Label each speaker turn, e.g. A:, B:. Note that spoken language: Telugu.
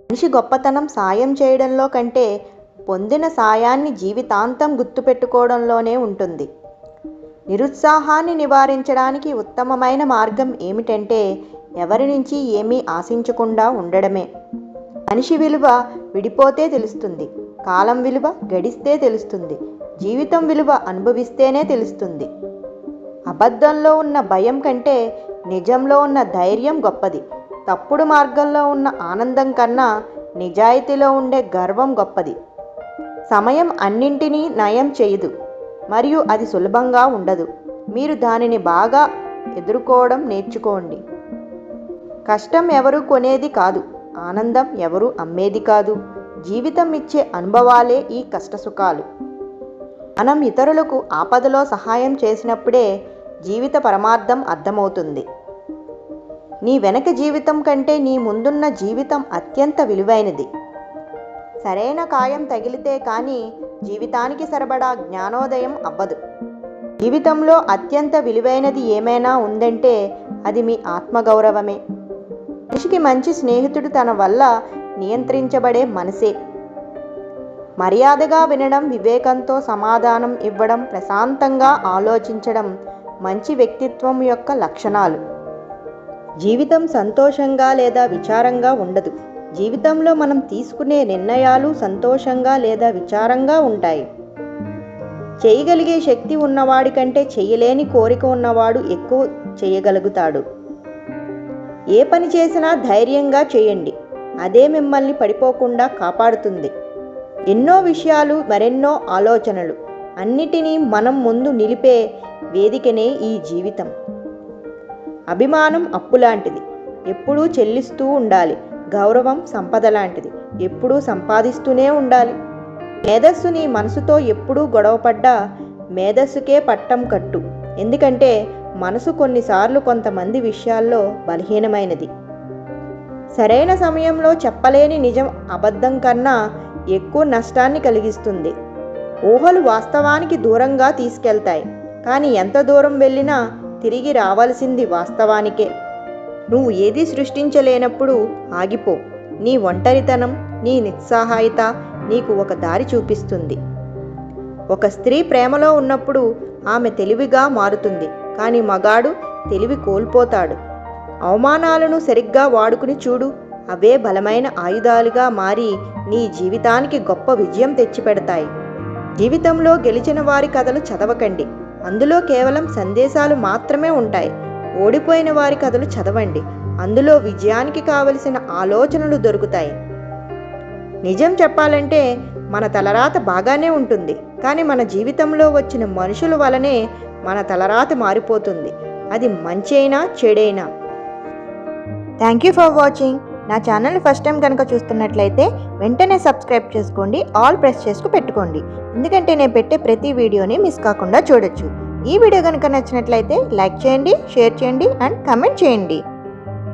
A: మనిషి గొప్పతనం సాయం చేయడంలో కంటే పొందిన సాయాన్ని జీవితాంతం గుర్తుపెట్టుకోవడంలోనే ఉంటుంది. నిరుత్సాహాన్ని నివారించడానికి ఉత్తమమైన మార్గం ఏమిటంటే ఎవరి నుంచి ఏమీ ఆశించకుండా ఉండడమే. మనిషి విలువ విడిపోతే తెలుస్తుంది, కాలం విలువ గడిస్తే తెలుస్తుంది, జీవితం విలువ అనుభవిస్తేనే తెలుస్తుంది. అబద్ధంలో ఉన్న భయం కంటే నిజంలో ఉన్న ధైర్యం గొప్పది. తప్పుడు మార్గంలో ఉన్న ఆనందం కన్నా నిజాయితీలో ఉండే గర్వం గొప్పది. సమయం అన్నింటినీ నయం చేయదు మరియు అది సులభంగా ఉండదు. మీరు దానిని బాగా ఎదుర్కోవడం నేర్చుకోండి. కష్టం ఎవరు కొనేది కాదు, ఆనందం ఎవరు అమ్మేది కాదు. జీవితం ఇచ్చే అనుభవాలే ఈ కష్టసుఖాలు. మనం ఇతరులకు ఆపదలో సహాయం చేసినప్పుడే జీవిత పరమార్థం అర్థమవుతుంది. నీ వెనక జీవితం కంటే నీ ముందున్న జీవితం అత్యంత విలువైనది. సరైన కాయం తగిలితే కానీ జీవితానికి సరిపడా జ్ఞానోదయం అవ్వదు. జీవితంలో అత్యంత విలువైనది ఏమైనా ఉందంటే అది మీ ఆత్మగౌరవమే. మనిషికి మంచి స్నేహితుడు తన వల్ల నియంత్రించబడే మనసే. మర్యాదగా వినడం, వివేకంతో సమాధానం ఇవ్వడం, ప్రశాంతంగా ఆలోచించడం మంచి వ్యక్తిత్వం యొక్క లక్షణాలు. జీవితం సంతోషంగా లేదా విచారంగా ఉండదు. జీవితంలో మనం తీసుకునే నిర్ణయాలు సంతోషంగా లేదా విచారంగా ఉంటాయి. చేయగలిగే శక్తి ఉన్నవాడి కంటే చేయలేని కోరిక ఉన్నవాడు ఎక్కువ చేయగలుగుతాడు. ఏ పని చేసినా ధైర్యంగా చేయండి, అదే మిమ్మల్ని పడిపోకుండా కాపాడుతుంది. ఎన్నో విషయాలు, మరెన్నో ఆలోచనలు, అన్నిటినీ మనం ముందు నిలిపే వేదికనే ఈ జీవితం. అభిమానం అప్పులాంటిది, ఎప్పుడూ చెల్లిస్తూ ఉండాలి. గౌరవం సంపద లాంటిది, ఎప్పుడూ సంపాదిస్తూనే ఉండాలి. మేధస్సు నీ మనసుతో ఎప్పుడూ గొడవపడ్డా మేధస్సుకే పట్టం కట్టు. ఎందుకంటే మనసు కొన్నిసార్లు కొంతమంది విషయాల్లో బలహీనమైనది. సరైన సమయంలో చెప్పలేని నిజం అబద్ధం కన్నా ఎక్కువ నష్టాన్ని కలిగిస్తుంది. ఊహలు వాస్తవానికి దూరంగా తీసుకెళ్తాయి, కానీ ఎంత దూరం వెళ్ళినా తిరిగి రావాల్సింది వాస్తవానికే. నువ్వు ఏది సృష్టించలేనప్పుడు ఆగిపో. నీ ఒంటరితనం, నీ నిస్సహాయత నీకు ఒక దారి చూపిస్తుంది. ఒక స్త్రీ ప్రేమలో ఉన్నప్పుడు ఆమె తెలివిగా మారుతుంది, కానీ మగాడు తెలివి కోల్పోతాడు. అవమానాలను సరిగ్గా వాడుకుని చూడు, అవే బలమైన ఆయుధాలుగా మారి నీ జీవితానికి గొప్ప విజయం తెచ్చిపెడతాయి. జీవితంలో గెలిచిన వారి కథలు చదవకండి, అందులో కేవలం సందేశాలు మాత్రమే ఉంటాయి. ఓడిపోయిన వారి కథలు చదవండి, అందులో విజయానికి కావలసిన ఆలోచనలు దొరుకుతాయి. నిజం చెప్పాలంటే మన తలరాత బాగానే ఉంటుంది, కానీ మన జీవితంలో వచ్చిన మనుషుల వలనే మన తలరాత మారిపోతుంది. అది మంచి అయినా చెడైనా. Thank you for watching. నా ఛానల్ ఫస్ట్ టైం కనుక చూస్తున్నట్లయితే వెంటనే సబ్స్క్రైబ్ చేసుకోండి, ఆల్ ప్రెస్ చేసుకు పెట్టుకోండి. ఎందుకంటే నేను పెట్టే ప్రతి వీడియోని మిస్ కాకుండా చూడొచ్చు. ఈ వీడియో కనుక నచ్చినట్లయితే లైక్ చేయండి, షేర్ చేయండి అండ్ కమెంట్ చేయండి.